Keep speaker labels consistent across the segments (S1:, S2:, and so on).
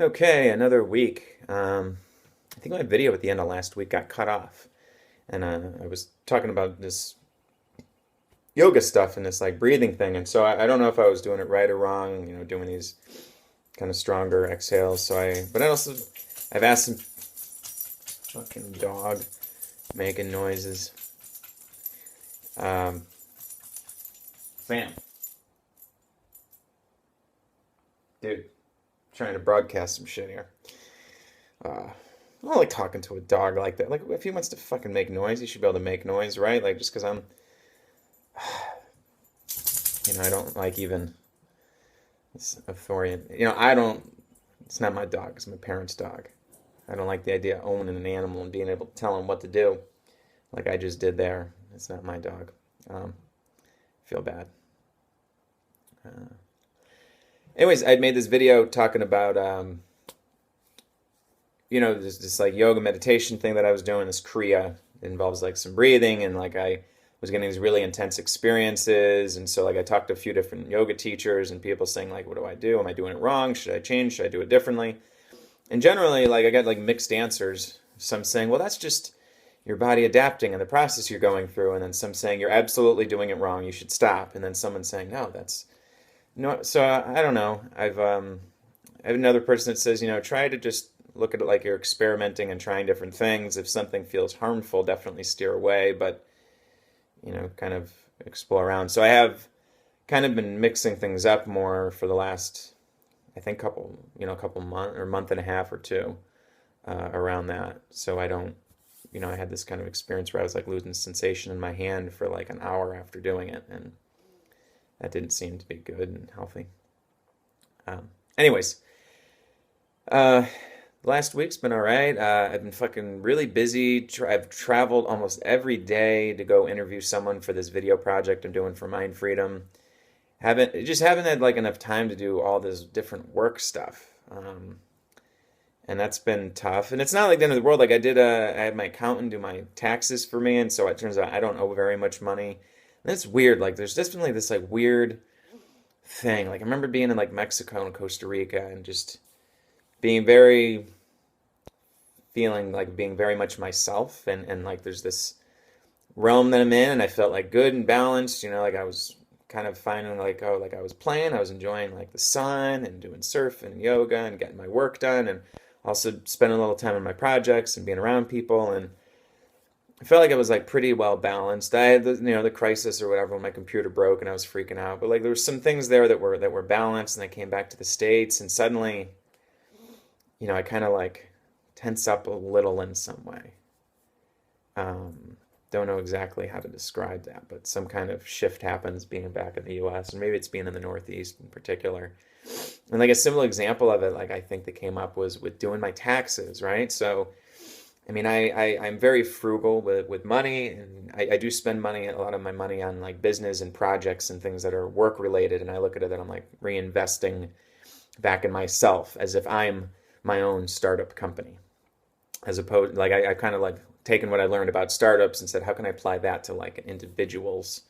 S1: Okay, another week. I think my video at the end of last week got cut off, and I was talking about this yoga stuff and this like breathing thing, and so I don't know if I was doing it right or wrong. Doing these kind of stronger exhales. But I also, I've asked some fucking dog making noises. Um, Sam, dude, trying to broadcast some shit here. I don't like talking to a dog like that. Like, if he wants to fucking make noise, he should be able to make noise, right? Like, just because I don't like even this authority. I don't, it's not my dog, it's my parents' dog. I don't like the idea of owning an animal and being able to tell him what to do, like I just did there. It's not my dog. Um, feel bad. Uh, Anyways, I made this video talking about, this like yoga meditation thing that I was doing, this Kriya. It involves like some breathing and like I was getting these really intense experiences. And so like I talked to a few different yoga teachers and people saying like, what do I do? Am I doing it wrong? Should I change? Should I do it differently? And generally like I got like mixed answers. Some saying, well, that's just your body adapting and the process you're going through. And then some saying you're absolutely doing it wrong. You should stop. And then someone saying, no, that's no. So I don't know. I have another person that says, try to just look at it like you're experimenting and trying different things. If something feels harmful, definitely steer away, but, kind of explore around. So I have kind of been mixing things up more for the last, I think, couple month or month and a half or two around that. So I don't, I had this kind of experience where I was like losing sensation in my hand for like an hour after doing it, and that didn't seem to be good and healthy. Anyways, uh, last week's been all right. I've been fucking really busy. I've traveled almost every day to go interview someone for this video project I'm doing for Mind Freedom. Haven't had like enough time to do all this different work stuff. And that's been tough. And it's not like the end of the world. Like I had my accountant do my taxes for me, and so it turns out I don't owe very much money. And it's weird. Like there's definitely this like weird thing. Like I remember being in like Mexico and Costa Rica and just being very feeling like being very much myself, and like there's this realm that I'm in, and I felt like good and balanced, like I was kind of finding like, oh, like I was playing, I was enjoying like the sun and doing surf and yoga and getting my work done, and also spending a little time on my projects and being around people, and I felt like it was like pretty well balanced. I had the crisis or whatever when my computer broke and I was freaking out, but like there were some things there that were balanced, and I came back to the States and suddenly, I kind of like tense up a little in some way. Don't know exactly how to describe that, but some kind of shift happens being back in the US, and maybe it's being in the Northeast in particular. And like a similar example of it, like I think that came up was with doing my taxes, right? So, I mean, I'm very frugal with money, and I do spend money, a lot of my money on like business and projects and things that are work related, and I look at it that I'm like reinvesting back in myself as if I'm my own startup company, as opposed like I kind of like taken what I learned about startups and said, how can I apply that to like an individual's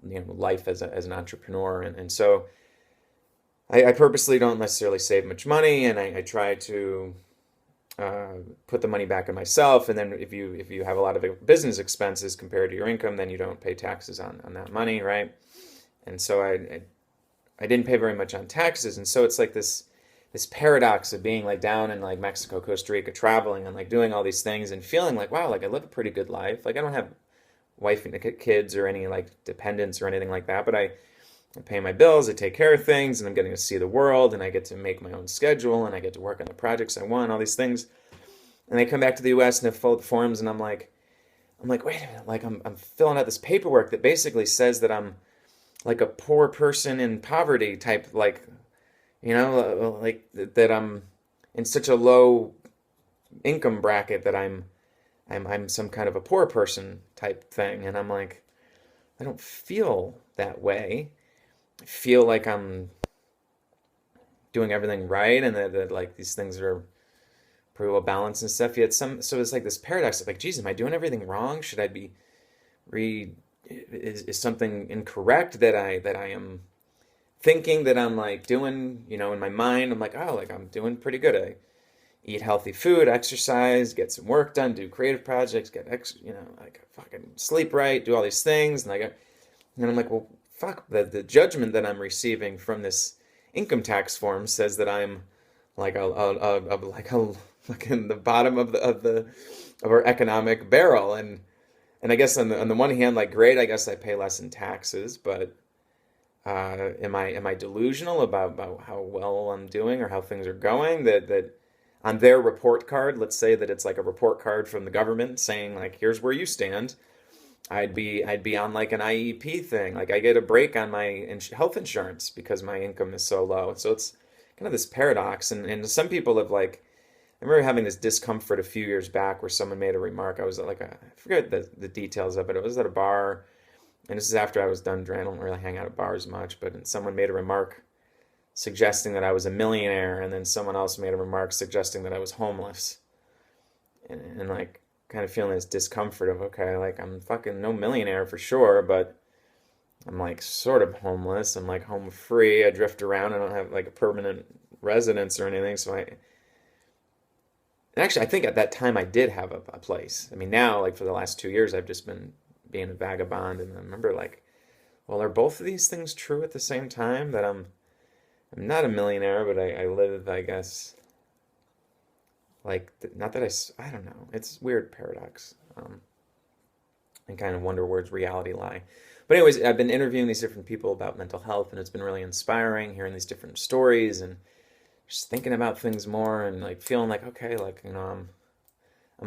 S1: life as an entrepreneur, and so I purposely don't necessarily save much money, and I try to put the money back in myself, and then if you have a lot of business expenses compared to your income, then you don't pay taxes on that money, right? And so I didn't pay very much on taxes, and so it's like this paradox of being like down in like Mexico, Costa Rica, traveling and like doing all these things and feeling like, wow, like I live a pretty good life. Like I don't have wife and kids or any like dependents or anything like that, but I pay my bills, I take care of things, and I'm getting to see the world, and I get to make my own schedule, and I get to work on the projects I want, all these things. And I come back to the US and have filled forms, and I'm like, wait a minute, like I'm filling out this paperwork that basically says that I'm like a poor person in poverty type, like like that I'm in such a low income bracket that I'm some kind of a poor person type thing, and I'm like, I don't feel that way. I feel like I'm doing everything right, and that like these things are pretty well balanced and stuff. Yet so it's like this paradox of like, geez, am I doing everything wrong? Should I be re is something incorrect that I am thinking that I'm like doing, in my mind, I'm like, oh, like I'm doing pretty good. I eat healthy food, exercise, get some work done, do creative projects, like fucking sleep right, do all these things, and I'm like, well, fuck, the judgment that I'm receiving from this income tax form says that I'm like like in the bottom of our economic barrel, and I guess on the one hand, like great, I guess I pay less in taxes, but am I delusional about how well I'm doing or how things are going? That on their report card, let's say that it's like a report card from the government saying like, here's where you stand. I'd be on like an IEP thing. Like I get a break on my health insurance because my income is so low. So it's kind of this paradox. And some people have like, I remember having this discomfort a few years back where someone made a remark. I was at like I forget the details of it. It was at a bar, and this is after I was done drinking. I don't really hang out at bars much, but someone made a remark suggesting that I was a millionaire, and then someone else made a remark suggesting that I was homeless, and like kind of feeling this discomfort of okay, like I'm fucking no millionaire for sure, but I'm like sort of homeless. I'm like home free. I drift around. I don't have like a permanent residence or anything, so and actually, I think at that time I did have a place. I mean, now, like for the last 2 years, I've just been being a vagabond. And I remember, like, well, are both of these things true at the same time? That I'm not a millionaire, but I live, I guess, like, not that I don't know. It's weird paradox. And kind of wonder where's reality lie. But anyways, I've been interviewing these different people about mental health, and it's been really inspiring hearing these different stories and just thinking about things more and like feeling like okay, like I'm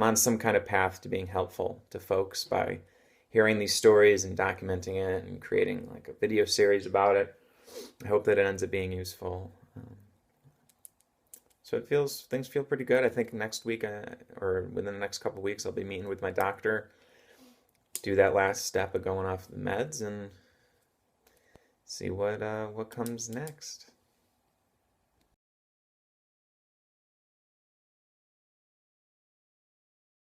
S1: on some kind of path to being helpful to folks by hearing these stories and documenting it and creating like a video series about it. I hope that it ends up being useful. So things feel pretty good. I think next week or within the next couple of weeks I'll be meeting with my doctor, do that last step of going off the meds and see what comes next.